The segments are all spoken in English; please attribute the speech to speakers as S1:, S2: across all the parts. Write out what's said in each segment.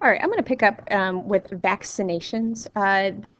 S1: All right, I'm going to pick up with vaccinations.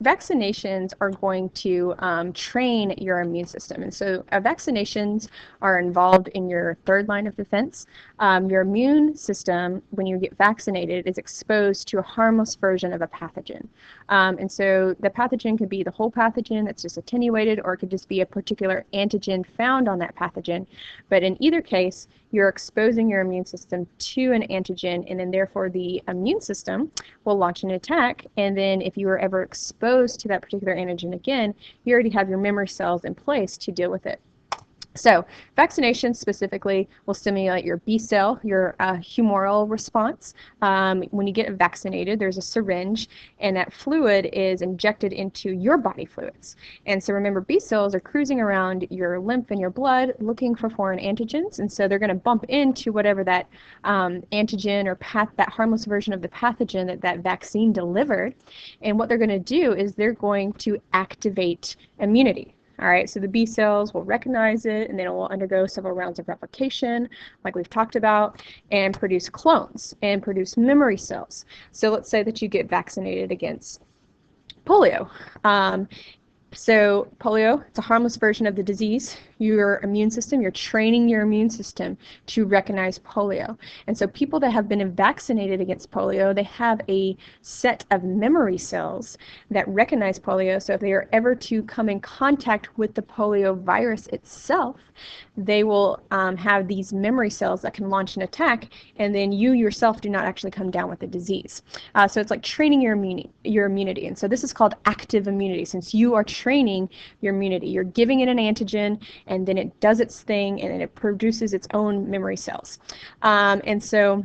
S1: Vaccinations are going to train your immune system. And so vaccinations are involved in your third line of defense. Your immune system, when you get vaccinated, is exposed to a harmless version of a pathogen. And so the pathogen could be the whole pathogen that's just attenuated, or it could just be a particular antigen found on that pathogen. But in either case, you're exposing your immune system to an antigen, and then therefore the immune system will launch an attack. And then if you were ever exposed to that particular antigen again, you already have your memory cells in place to deal with it. So vaccination specifically will stimulate your B cell, your humoral response. When you get vaccinated, there's a syringe, and that fluid is injected into your body fluids. And so remember, B cells are cruising around your lymph and your blood looking for foreign antigens, and so they're going to bump into whatever that antigen or that harmless version of the pathogen that vaccine delivered. And what they're going to do is they're going to activate immunity. All right, so the B cells will recognize it, and then it will undergo several rounds of replication, like we've talked about, and produce clones and produce memory cells. So let's say that you get vaccinated against polio. So polio, it's a harmless version of the disease. Your immune system, you're training your immune system to recognize polio. And so people that have been vaccinated against polio, they have a set of memory cells that recognize polio. So if they are ever to come in contact with the polio virus itself, they will have these memory cells that can launch an attack, and then you yourself do not actually come down with the disease. So it's like training your immunity. And so this is called active immunity, since you are training your immunity. You're giving it an antigen, and then it does its thing, and then it produces its own memory cells. And so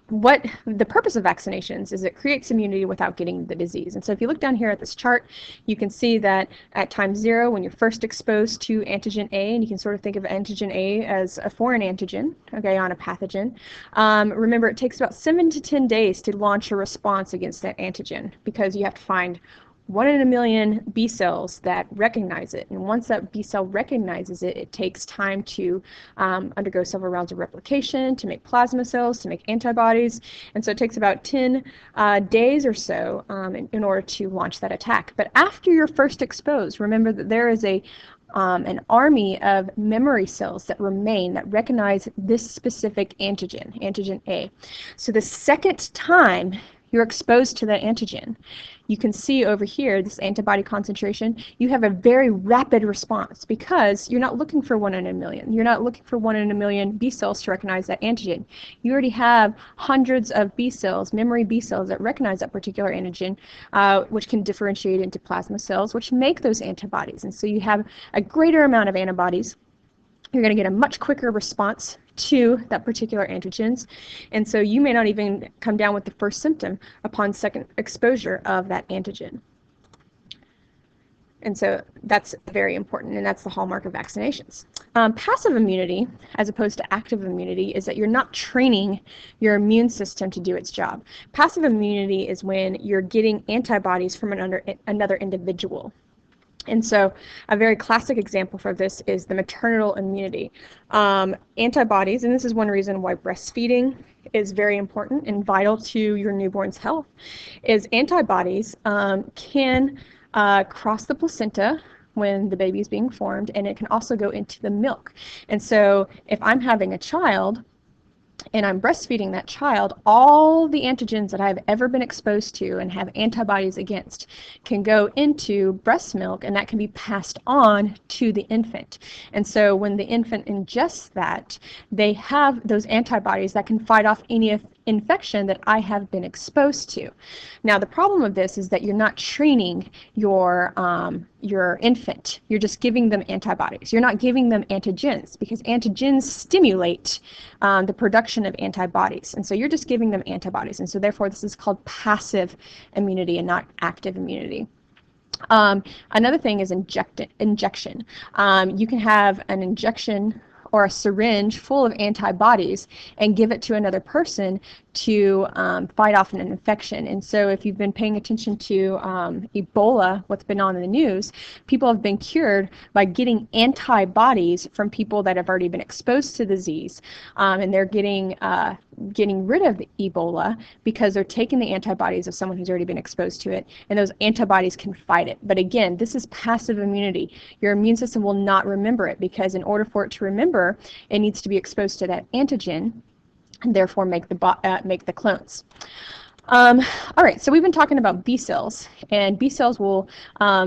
S1: what the purpose of vaccinations is, it creates immunity without getting the disease. And so if you look down here at this chart, you can see that at time 0, when you're first exposed to antigen A, and you can sort of think of antigen A as a foreign antigen, okay, on a pathogen. Remember, it takes about 7 to 10 days to launch a response against that antigen, because you have to find 1 in a million B cells that recognize it. And once that B cell recognizes it, it takes time to undergo several rounds of replication, to make plasma cells, to make antibodies. And so it takes about 10 days or so in order to launch that attack. But after you're first exposed, remember that there is an army of memory cells that remain, that recognize this specific antigen, antigen A. So the second time you're exposed to that antigen, you can see over here, this antibody concentration, you have a very rapid response, because you're not looking for 1 in a million. You're not looking for 1 in a million B cells to recognize that antigen. You already have hundreds of B cells, memory B cells, that recognize that particular antigen, which can differentiate into plasma cells, which make those antibodies. And so you have a greater amount of antibodies. You're going to get a much quicker response to that particular antigens, and so you may not even come down with the first symptom upon second exposure of that antigen. And so that's very important, and that's the hallmark of vaccinations. Passive immunity, as opposed to active immunity, is that you're not training your immune system to do its job. Passive immunity is when you're getting antibodies from another individual. And so a very classic example for this is the maternal immunity. Antibodies, and this is one reason why breastfeeding is very important and vital to your newborn's health, is antibodies can cross the placenta when the baby is being formed, and it can also go into the milk. And so if I'm having a child and I'm breastfeeding that child, all the antigens that I've ever been exposed to and have antibodies against can go into breast milk, and that can be passed on to the infant. And so when the infant ingests that, they have those antibodies that can fight off any infection that I have been exposed to. Now, the problem of this is that you're not training your infant. You're just giving them antibodies. You're not giving them antigens, because antigens stimulate the production of antibodies. And so you're just giving them antibodies. And so therefore, this is called passive immunity and not active immunity. Another thing is injection. You can have an injection or a syringe full of antibodies and give it to another person to fight off an infection. And so if you've been paying attention to Ebola, what's been on in the news, people have been cured by getting antibodies from people that have already been exposed to the disease, and they're getting rid of Ebola because they're taking the antibodies of someone who's already been exposed to it, and those antibodies can fight it. But again, this is passive immunity. Your immune system will not remember it, because in order for it to remember, it needs to be exposed to that antigen, and therefore make the clones. All right, so we've been talking about B cells, and B cells will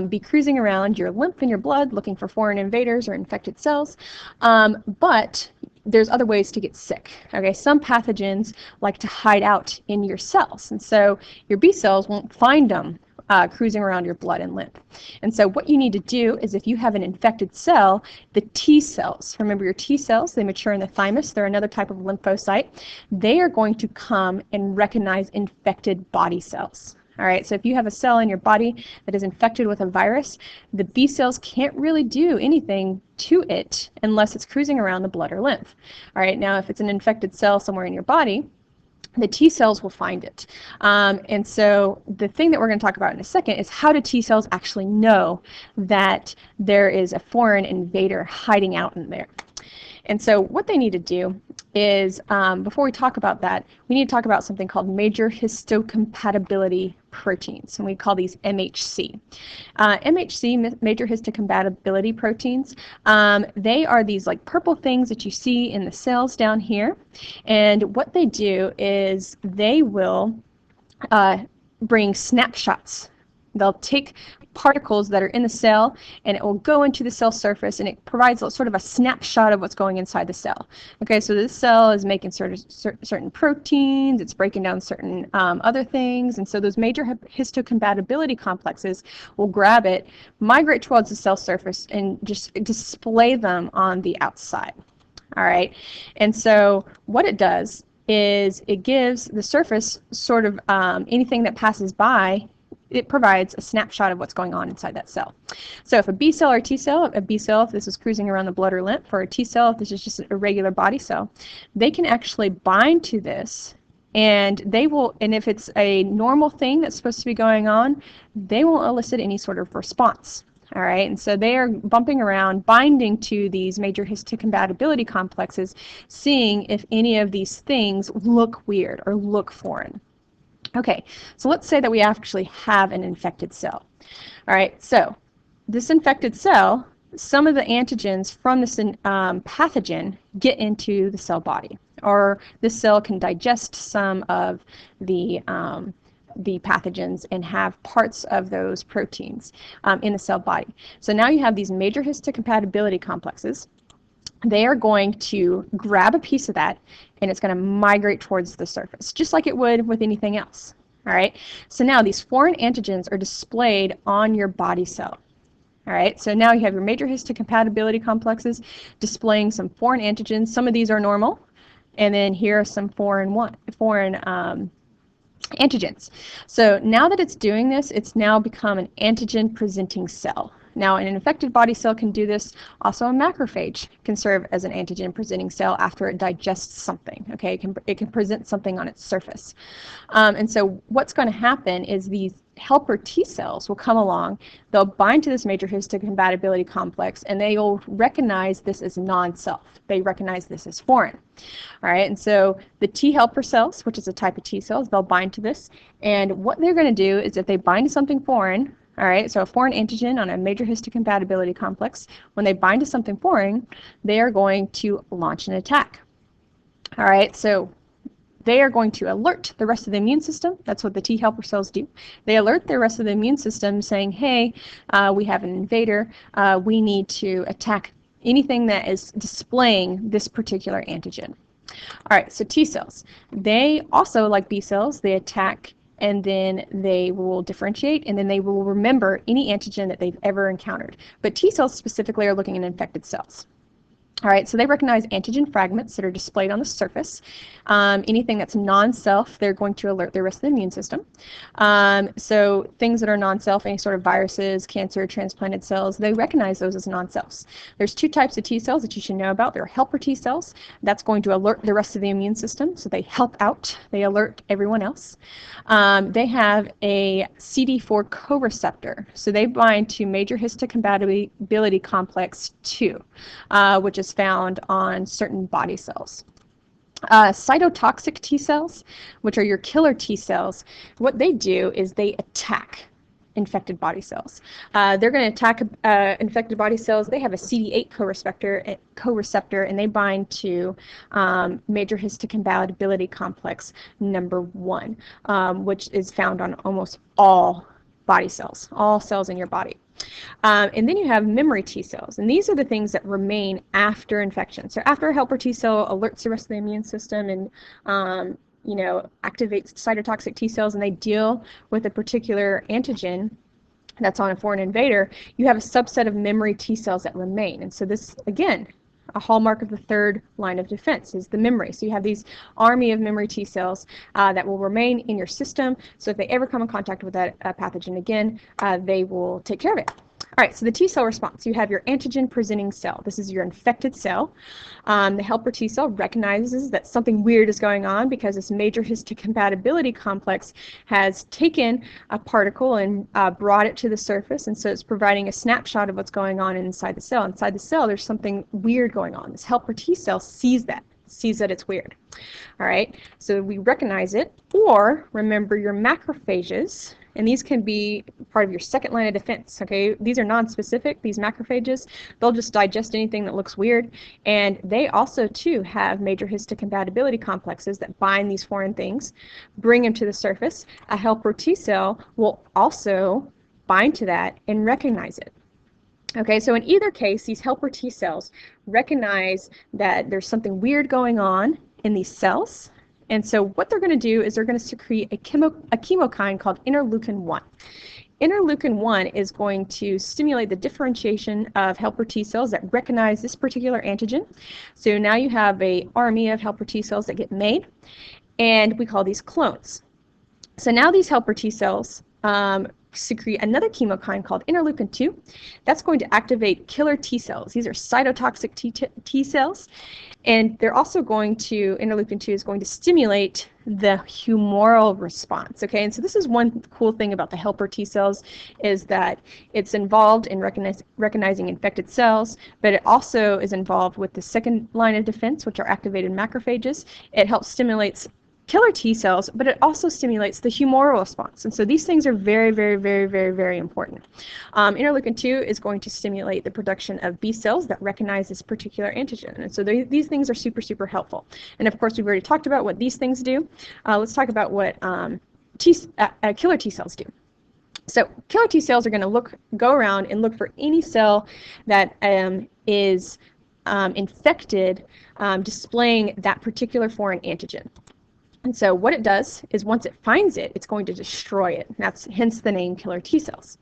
S1: be cruising around your lymph and your blood looking for foreign invaders or infected cells, but there's other ways to get sick. Okay, some pathogens like to hide out in your cells, and so your B cells won't find them cruising around your blood and lymph. And so what you need to do is, if you have an infected cell, the T cells, remember your T cells, they mature in the thymus, they're another type of lymphocyte, they are going to come and recognize infected body cells. All right, so if you have a cell in your body that is infected with a virus, the B cells can't really do anything to it unless it's cruising around the blood or lymph. All right, now if it's an infected cell somewhere in your body, the T cells will find it. And so the thing that we're going to talk about in a second is, how do T cells actually know that there is a foreign invader hiding out in there? And so what they need to do is, before we talk about that, we need to talk about something called major histocompatibility proteins, and we call these MHC. MHC, major histocompatibility proteins, they are these like purple things that you see in the cells down here, and what they do is they will bring snapshots. They'll take particles that are in the cell, and it will go into the cell surface, and it provides sort of a snapshot of what's going inside the cell. Okay, so this cell is making certain proteins, it's breaking down certain other things, and so those major histocompatibility complexes will grab it, migrate towards the cell surface, and just display them on the outside. All right, and so what it does is it gives the surface sort of anything that passes by, it provides a snapshot of what's going on inside that cell. So if a B cell or a T cell, a B cell if this is cruising around the blood or lymph, or a T cell if this is just a regular body cell, they can actually bind to this, and they will, and if it's a normal thing that's supposed to be going on, they won't elicit any sort of response. All right, and so they are bumping around, binding to these major histocompatibility complexes, seeing if any of these things look weird or look foreign. Okay, so let's say that we actually have an infected cell. All right, so this infected cell, some of the antigens from this pathogen get into the cell body, or this cell can digest some of the pathogens and have parts of those proteins in the cell body. So now you have these major histocompatibility complexes. They are going to grab a piece of that, and it's going to migrate towards the surface, just like it would with anything else. All right, so now these foreign antigens are displayed on your body cell. All right, so now you have your major histocompatibility complexes displaying some foreign antigens. Some of these are normal, and then here are some foreign antigens. So now that it's doing this, it's now become an antigen presenting cell. Now, an infected body cell can do this. Also, a macrophage can serve as an antigen-presenting cell after it digests something. Okay, it can present something on its surface. And so what's going to happen is these helper T cells will come along, they'll bind to this major histocompatibility complex, and they will recognize this as non-self. They recognize this as foreign. All right, and so the T helper cells, which is a type of T cells, they'll bind to this, and what they're going to do is if they bind to something foreign, all right, so a foreign antigen on a major histocompatibility complex, when they bind to something foreign, they are going to launch an attack. All right, so they are going to alert the rest of the immune system. That's what the T helper cells do. They alert the rest of the immune system saying, hey, we have an invader. We need to attack anything that is displaying this particular antigen. All right, so T cells. They also, like B cells, they attack, and then they will differentiate, and then they will remember any antigen that they've ever encountered. But T cells specifically are looking at infected cells. All right, so they recognize antigen fragments that are displayed on the surface. Anything that's non-self, they're going to alert the rest of the immune system. So things that are non-self, any sort of viruses, cancer, transplanted cells, they recognize those as non-selves. There's two types of T cells that you should know about. There are helper T cells. That's going to alert the rest of the immune system, so they help out. They alert everyone else. They have a CD4 co-receptor, so they bind to major histocompatibility complex 2, which is found on certain body cells. Cytotoxic T cells, which are your killer T cells, what they do is they attack infected body cells. They're going to attack infected body cells. They have a CD8 co-receptor, and they bind to major histocompatibility complex number 1, which is found on almost all body cells, all cells in your body. And then you have memory T cells, and these are the things that remain after infection. So after a helper T cell alerts the rest of the immune system and activates cytotoxic T cells, and they deal with a particular antigen that's on a foreign invader, you have a subset of memory T cells that remain. And so this, again, a hallmark of the third line of defense is the memory. So you have these army of memory T cells that will remain in your system. So if they ever come in contact with that pathogen again, they will take care of it. All right, so the T cell response. You have your antigen presenting cell. This is your infected cell. The helper T cell recognizes that something weird is going on because this major histocompatibility complex has taken a particle and brought it to the surface, and so it's providing a snapshot of what's going on inside the cell. Inside the cell, there's something weird going on. This helper T cell sees that it's weird. All right, so we recognize it, or remember your macrophages, and these can be part of your second line of defense, okay? These are non-specific, these macrophages. They'll just digest anything that looks weird, and they also, too, have major histocompatibility complexes that bind these foreign things, bring them to the surface. A helper T cell will also bind to that and recognize it. Okay, so in either case, these helper T cells recognize that there's something weird going on in these cells. And so what they're going to do is they're going to secrete a chemokine called interleukin-1. Interleukin-1 is going to stimulate the differentiation of helper T cells that recognize this particular antigen. So now you have an army of helper T cells that get made, and we call these clones. So now these helper T cells secrete another chemokine called interleukin-2. That's going to activate killer T cells. These are cytotoxic T cells, and they're also going to, interleukin-2 is going to stimulate the humoral response, okay? And so this is one cool thing about the helper T cells, is that it's involved in recognizing infected cells, but it also is involved with the second line of defense, which are activated macrophages. It helps stimulate killer T cells, but it also stimulates the humoral response. And so these things are very, very, very, very, very important. Interleukin-2 is going to stimulate the production of B cells that recognize this particular antigen. And so these things are super, super helpful. And of course, we've already talked about what these things do. Let's talk about what killer T cells do. So killer T cells are going to go around and look for any cell that is infected, displaying that particular foreign antigen. And so what it does is once it finds it, it's going to destroy it. That's hence the name killer T cells.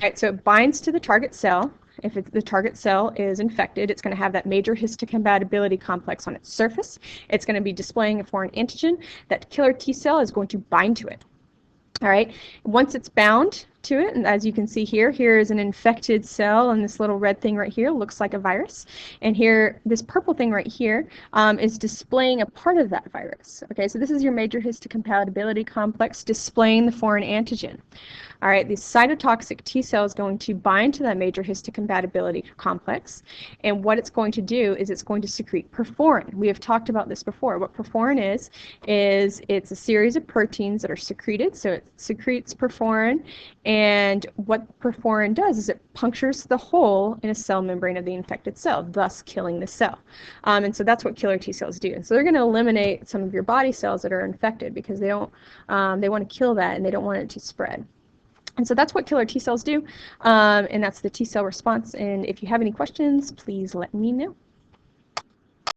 S1: All right, so it binds to the target cell. If the target cell is infected, it's going to have that major histocompatibility complex on its surface. It's going to be displaying a foreign antigen. That killer T cell is going to bind to it. All right, once it's bound to it, and as you can see here is an infected cell, and this little red thing right here looks like a virus, and here this purple thing right here is displaying a part of that virus. Okay, so this is your major histocompatibility complex displaying the foreign antigen. All right, the cytotoxic T cell is going to bind to that major histocompatibility complex, and what it's going to do is it's going to secrete perforin. We have talked about this before. What perforin is it's a series of proteins that are secreted, so it secretes perforin, and what perforin does is it punctures the hole in a cell membrane of the infected cell, thus killing the cell. And so that's what killer T cells do. And so they're going to eliminate some of your body cells that are infected because they want to kill that and they don't want it to spread. And so that's what killer T cells do, and that's the T cell response. And if you have any questions, please let me know.